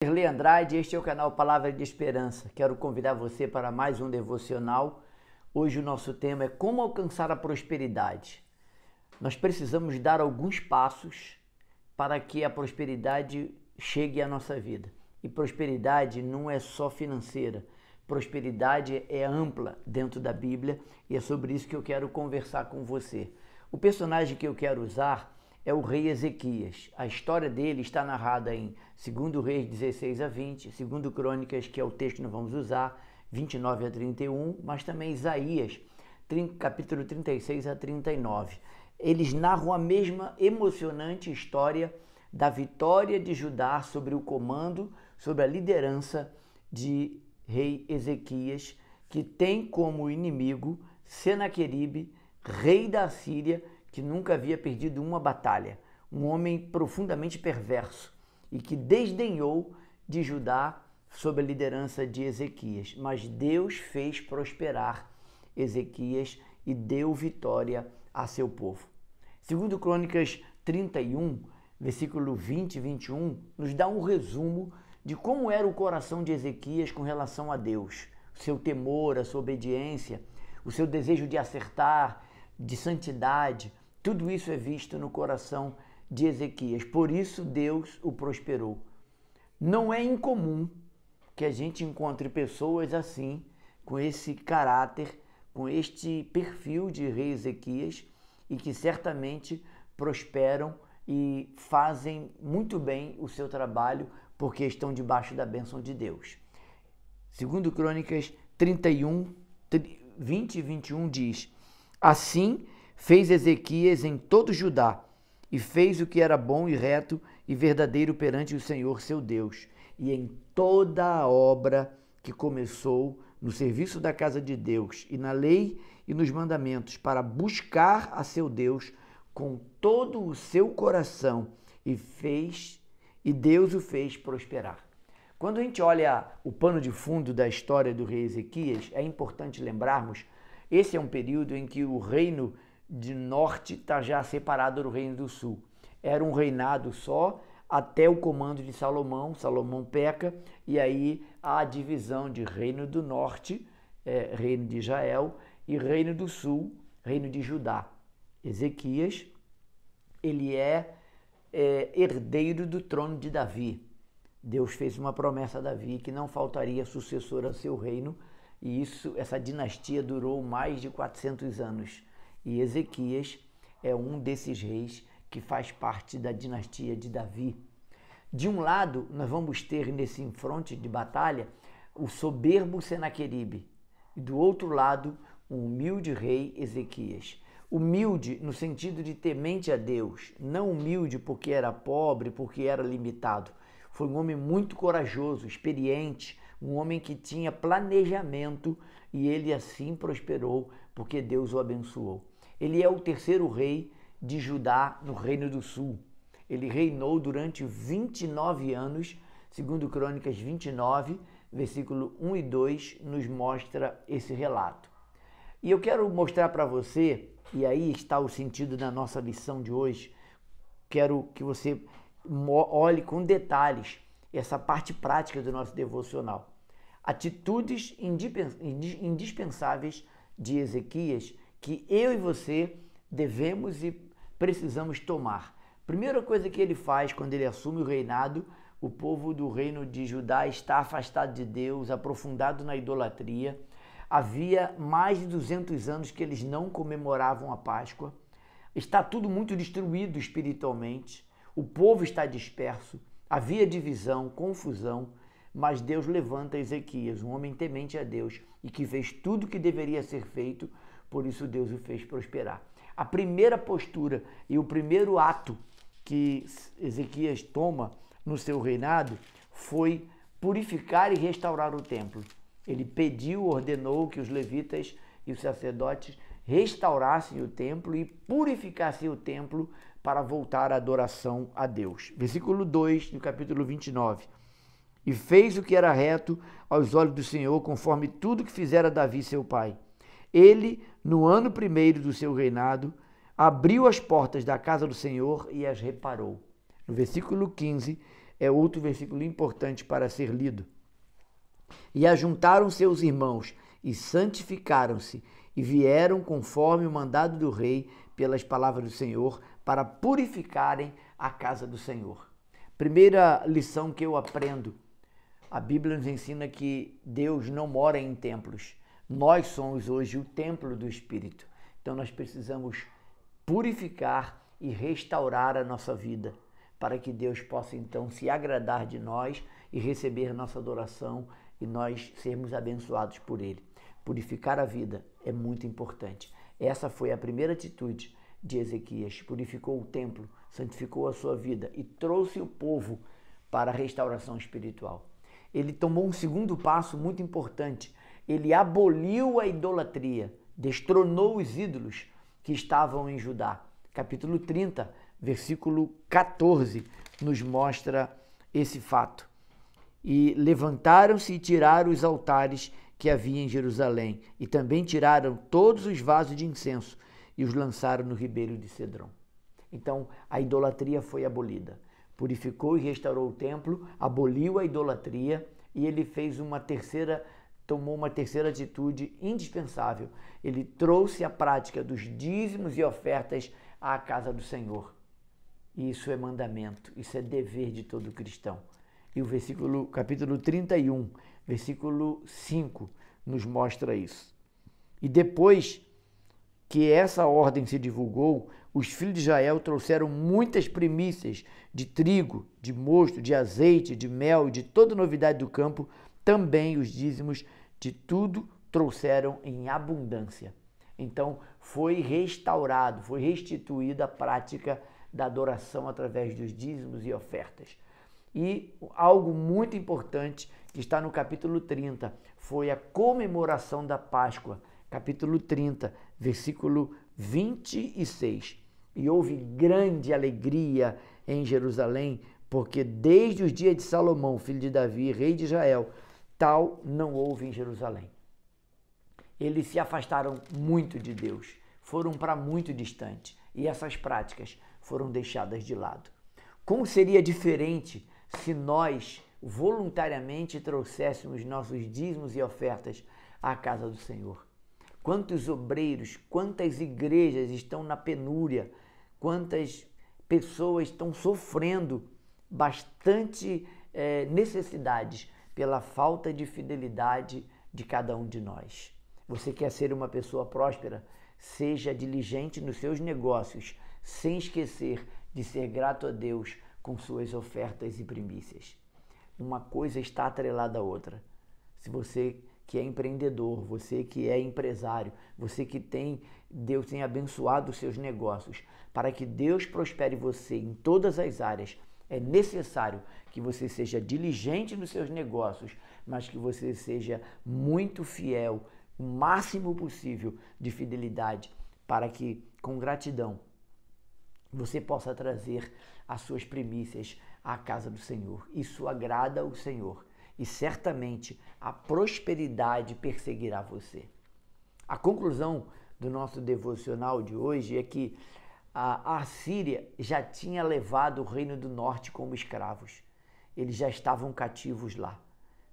Erlei Andrade, este é o canal Palavra de Esperança. Quero convidar você para mais um devocional. Hoje o nosso tema é como alcançar a prosperidade. Nós precisamos dar alguns passos para que a prosperidade chegue à nossa vida. E prosperidade não é só financeira. Prosperidade é ampla dentro da Bíblia e é sobre isso que eu quero conversar com você. O personagem que eu quero usar é o rei Ezequias. A história dele está narrada em 2 Reis 16 a 20, 2 Crônicas, que é o texto que nós vamos usar, 29 a 31, mas também Isaías, capítulo 36 a 39. Eles narram a mesma emocionante história da vitória de Judá sobre o comando, sobre a liderança de rei Ezequias, que tem como inimigo Senaqueribe, rei da Assíria, que nunca havia perdido uma batalha, um homem profundamente perverso e que desdenhou de Judá sob a liderança de Ezequias. Mas Deus fez prosperar Ezequias e deu vitória a seu povo. Segundo Crônicas 31, versículo 20 e 21, nos dá um resumo de como era o coração de Ezequias com relação a Deus, o seu temor, a sua obediência, o seu desejo de acertar, de santidade. Tudo isso é visto no coração de Ezequias. Por isso Deus o prosperou. Não é incomum que a gente encontre pessoas assim, com esse caráter, com este perfil de rei Ezequias, e que certamente prosperam e fazem muito bem o seu trabalho porque estão debaixo da bênção de Deus. Segundo Crônicas 31, 20 e 21 diz: assim fez Ezequias em todo Judá, e fez o que era bom e reto e verdadeiro perante o Senhor seu Deus, e em toda a obra que começou no serviço da casa de Deus, e na lei e nos mandamentos, para buscar a seu Deus com todo o seu coração, e Deus o fez prosperar. Quando a gente olha o pano de fundo da história do rei Ezequias, é importante lembrarmos, esse é um período em que o reino de norte está já separado do reino do sul. Era um reinado só até o comando de Salomão. Salomão peca e aí há a divisão de reino do norte, reino de Israel, e reino do sul, reino de Judá. Ezequias, ele é herdeiro do trono de Davi. Deus fez uma promessa a Davi que não faltaria sucessor ao seu reino, e essa dinastia durou mais de 400 anos. E Ezequias é um desses reis que faz parte da dinastia de Davi. De um lado, nós vamos ter nesse enfronte de batalha o soberbo Senaqueribe, e do outro lado, o humilde rei Ezequias. Humilde no sentido de temente a Deus, não humilde porque era pobre, porque era limitado. Foi um homem muito corajoso, experiente, um homem que tinha planejamento, e ele assim prosperou porque Deus o abençoou. Ele é o terceiro rei de Judá no Reino do Sul. Ele reinou durante 29 anos, segundo Crônicas 29, versículo 1 e 2, nos mostra esse relato. E eu quero mostrar para você, e aí está o sentido da nossa lição de hoje, quero que você olhe com detalhes essa parte prática do nosso devocional. Atitudes indispensáveis de Ezequias que eu e você devemos e precisamos tomar. Primeira coisa que ele faz quando ele assume o reinado, o povo do reino de Judá está afastado de Deus, aprofundado na idolatria. Havia mais de 200 anos que eles não comemoravam a Páscoa. Está tudo muito destruído espiritualmente. O povo está disperso. Havia divisão, confusão. Mas Deus levanta Ezequias, um homem temente a Deus e que fez tudo o que deveria ser feito, por isso Deus o fez prosperar. A primeira postura e o primeiro ato que Ezequias toma no seu reinado foi purificar e restaurar o templo. Ele pediu, ordenou que os levitas e os sacerdotes restaurassem o templo e purificassem o templo para voltar à adoração a Deus. Versículo 2 do capítulo 29. E fez o que era reto aos olhos do Senhor, conforme tudo que fizera Davi seu pai. Ele, no ano primeiro do seu reinado, abriu as portas da casa do Senhor e as reparou. No versículo 15, é outro versículo importante para ser lido. E ajuntaram seus irmãos e santificaram-se e vieram conforme o mandado do rei pelas palavras do Senhor para purificarem a casa do Senhor. Primeira lição que eu aprendo, a Bíblia nos ensina que Deus não mora em templos. Nós somos hoje o templo do Espírito. Então nós precisamos purificar e restaurar a nossa vida para que Deus possa então se agradar de nós e receber nossa adoração e nós sermos abençoados por Ele. Purificar a vida é muito importante. Essa foi a primeira atitude de Ezequias. Purificou o templo, santificou a sua vida e trouxe o povo para a restauração espiritual. Ele tomou um segundo passo muito importante. Ele aboliu a idolatria, destronou os ídolos que estavam em Judá. Capítulo 30, versículo 14, nos mostra esse fato. E levantaram-se e tiraram os altares que havia em Jerusalém, e também tiraram todos os vasos de incenso e os lançaram no ribeiro de Cedron. Então, a idolatria foi abolida. Purificou e restaurou o templo, aboliu a idolatria e ele tomou uma terceira atitude indispensável. Ele trouxe a prática dos dízimos e ofertas à casa do Senhor. Isso é mandamento, isso é dever de todo cristão. E o capítulo 31, versículo 5, nos mostra isso. E depois que essa ordem se divulgou, os filhos de Israel trouxeram muitas primícias de trigo, de mosto, de azeite, de mel e de toda novidade do campo. Também os dízimos de tudo trouxeram em abundância. Então foi restaurado, foi restituída a prática da adoração através dos dízimos e ofertas. E algo muito importante que está no capítulo 30 foi a comemoração da Páscoa. Capítulo 30, versículo 26. E houve grande alegria em Jerusalém, porque desde os dias de Salomão, filho de Davi, rei de Israel, tal não houve em Jerusalém. Eles se afastaram muito de Deus, foram para muito distante, e essas práticas foram deixadas de lado. Como seria diferente se nós voluntariamente trouxéssemos nossos dízimos e ofertas à casa do Senhor? Quantos obreiros, quantas igrejas estão na penúria, quantas pessoas estão sofrendo bastante necessidades pela falta de fidelidade de cada um de nós. Você quer ser uma pessoa próspera? Seja diligente nos seus negócios, sem esquecer de ser grato a Deus com suas ofertas e primícias. Uma coisa está atrelada à outra. Se você que é empreendedor, você que é empresário, você que Deus tem abençoado os seus negócios, para que Deus prospere você em todas as áreas, é necessário que você seja diligente nos seus negócios, mas que você seja muito fiel, o máximo possível de fidelidade, para que, com gratidão, você possa trazer as suas primícias à casa do Senhor. Isso agrada ao Senhor. E certamente a prosperidade perseguirá você. A conclusão do nosso devocional de hoje é que a Assíria já tinha levado o Reino do Norte como escravos. Eles já estavam cativos lá.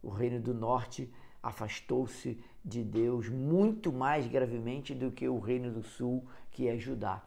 O Reino do Norte afastou-se de Deus muito mais gravemente do que o Reino do Sul, que é Judá.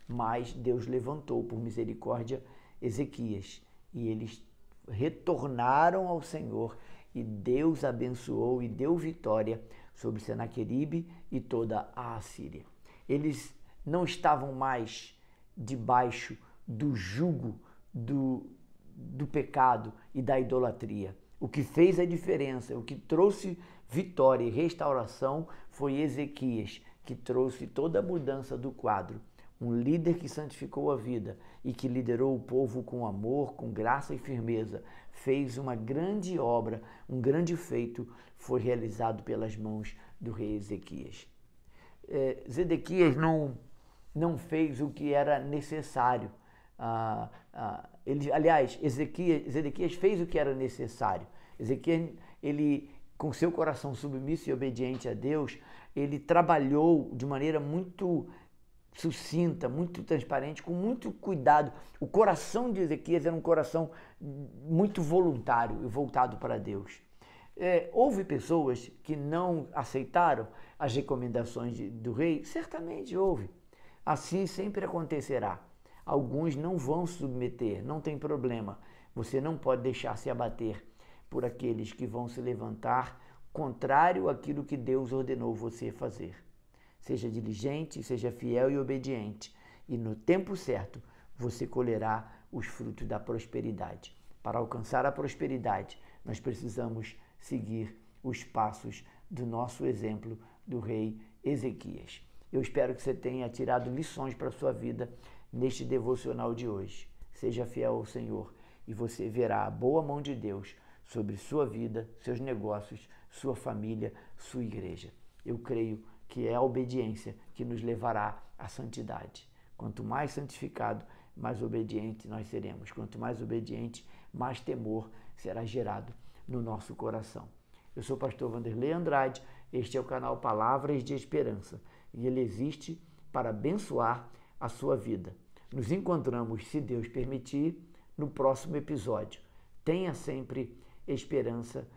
Mas Deus levantou por misericórdia Ezequias e eles retornaram ao Senhor e Deus abençoou e deu vitória sobre Senaqueribe e toda a Assíria. Eles não estavam mais debaixo do jugo do pecado e da idolatria. O que fez a diferença, o que trouxe vitória e restauração foi Ezequias, que trouxe toda a mudança do quadro. Um líder que santificou a vida e que liderou o povo com amor, com graça e firmeza, fez uma grande obra, um grande feito, foi realizado pelas mãos do rei Ezequias. Zedequias não fez o que era necessário. Zedequias fez o que era necessário. Ezequias, ele, com seu coração submisso e obediente a Deus, ele trabalhou de maneira muito sucinta, muito transparente, com muito cuidado. O coração de Ezequias era um coração muito voluntário e voltado para Deus. Houve pessoas que não aceitaram as recomendações do rei? Certamente houve. Assim sempre acontecerá. Alguns não vão se submeter, não tem problema. Você não pode deixar se abater por aqueles que vão se levantar contrário àquilo que Deus ordenou você fazer. Seja diligente, seja fiel e obediente, e no tempo certo você colherá os frutos da prosperidade. Para alcançar a prosperidade, nós precisamos seguir os passos do nosso exemplo do rei Ezequias. Eu espero que você tenha tirado lições para a sua vida neste devocional de hoje. Seja fiel ao Senhor e você verá a boa mão de Deus sobre sua vida, seus negócios, sua família, sua igreja. Eu creio que é a obediência que nos levará à santidade. Quanto mais santificado, mais obediente nós seremos. Quanto mais obediente, mais temor será gerado no nosso coração. Eu sou o pastor Vanderlei Andrade, este é o canal Palavras de Esperança e ele existe para abençoar a sua vida. Nos encontramos, se Deus permitir, no próximo episódio. Tenha sempre esperança